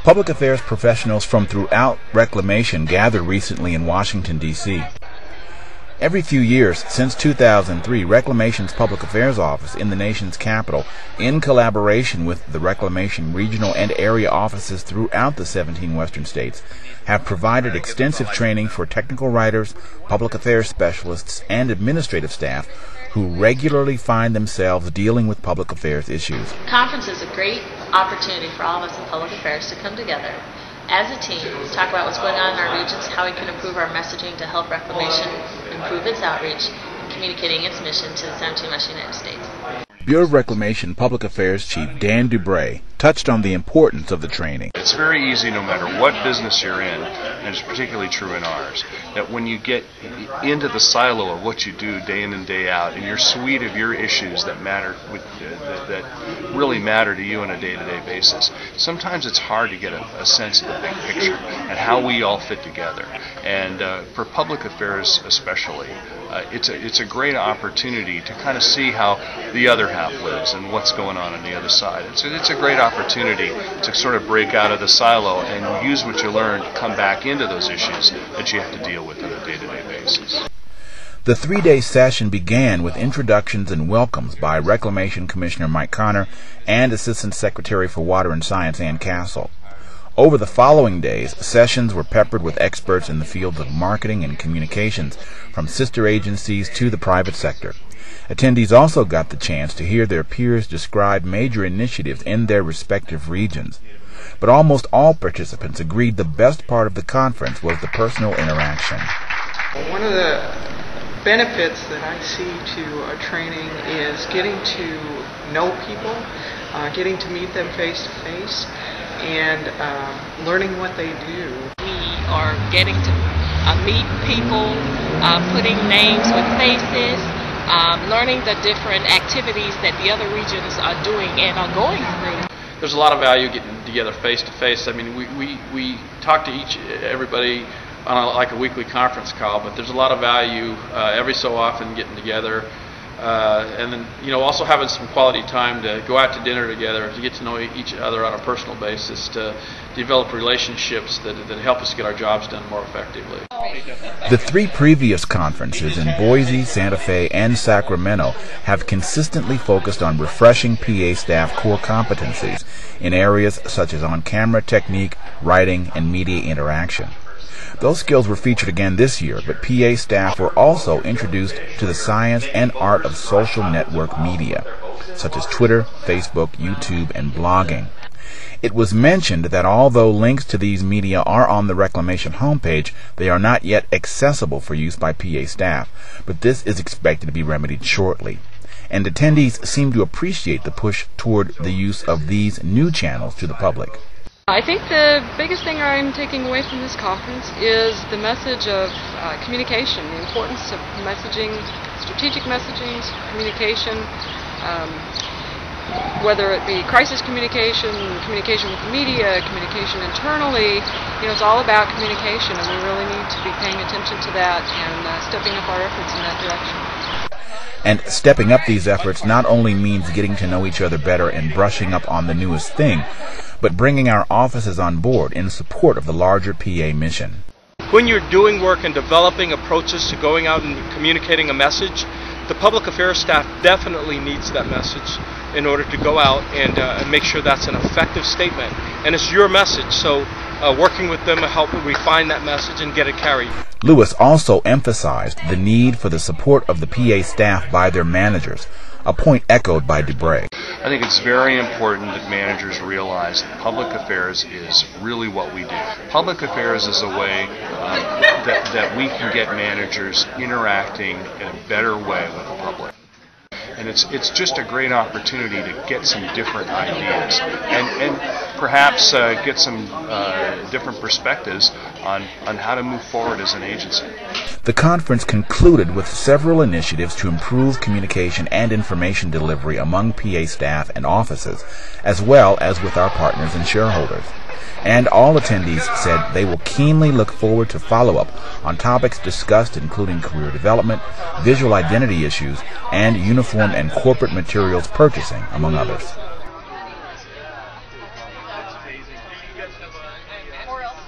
Public affairs professionals from throughout Reclamation gathered recently in Washington, D.C. Every few years since 2003, Reclamation's Public Affairs Office in the nation's capital, in collaboration with the Reclamation regional and area offices throughout the 17 western states, have provided extensive training for technical writers, public affairs specialists, and administrative staff who regularly find themselves dealing with public affairs issues. The conference is a great opportunity for all of us in public affairs to come together as a team, talk about what's going on in our regions, how we can improve our messaging to help Reclamation improve its outreach and communicating its mission to the 17 western United States. Bureau of Reclamation Public Affairs Chief Dan Dubray touched on the importance of the training. It's very easy, no matter what business you're in, and it's particularly true in ours, that when you get into the silo of what you do day in and day out, and your suite of your issues that matter, that really matter to you on a day-to-day basis, sometimes it's hard to get a sense of the big picture and how we all fit together. And for public affairs especially, it's a great opportunity to kind of see how the other half lives and what's going on the other side. It's a great opportunity to sort of break out of the silo and use what you learned to come back into those issues that you have to deal with on a day-to-day basis. The three-day session began with introductions and welcomes by Reclamation Commissioner Mike Connor and Assistant Secretary for Water and Science Ann Castle. Over the following days, sessions were peppered with experts in the fields of marketing and communications, from sister agencies to the private sector. Attendees also got the chance to hear their peers describe major initiatives in their respective regions. But almost all participants agreed the best part of the conference was the personal interaction. One of the benefits that I see to a training is getting to know people, getting to meet them face to face, and learning what they do. We are getting to meet people, putting names with faces, learning the different activities that the other regions are doing and are going through. There's a lot of value getting together face to face. I mean, we talk to everybody on like a weekly conference call, but there's a lot of value every so often getting together. And then, also having some quality time to go out to dinner together, to get to know each other on a personal basis, to develop relationships that help us get our jobs done more effectively. The three previous conferences in Boise, Santa Fe, and Sacramento have consistently focused on refreshing PA staff core competencies in areas such as on-camera technique, writing, and media interaction. Those skills were featured again this year, but PA staff were also introduced to the science and art of social network media, such as Twitter, Facebook, YouTube, and blogging. It was mentioned that although links to these media are on the Reclamation homepage, they are not yet accessible for use by PA staff, but this is expected to be remedied shortly. And attendees seem to appreciate the push toward the use of these new channels to the public. I think the biggest thing I'm taking away from this conference is the message of communication, the importance of messaging, strategic messaging, communication, whether it be crisis communication, communication with the media, communication internally. It's all about communication, and we really need to be paying attention to that and stepping up our efforts in that direction. And stepping up these efforts not only means getting to know each other better and brushing up on the newest thing, but bringing our offices on board in support of the larger PA mission. When you're doing work and developing approaches to going out and communicating a message, the public affairs staff definitely needs that message in order to go out and make sure that's an effective statement. And it's your message, so working with them will help refine that message and get it carried. Lewis also emphasized the need for the support of the PA staff by their managers, a point echoed by Dubray. I think it's very important that managers realize that public affairs is really what we do. Public affairs is a way that we can get managers interacting in a better way with the public. And it's just a great opportunity to get some different ideas and perhaps get some different perspectives on how to move forward as an agency. The conference concluded with several initiatives to improve communication and information delivery among PA staff and offices, as well as with our partners and shareholders. And all attendees said they will keenly look forward to follow-up on topics discussed, including career development, visual identity issues, and uniform and corporate materials purchasing, among others. or else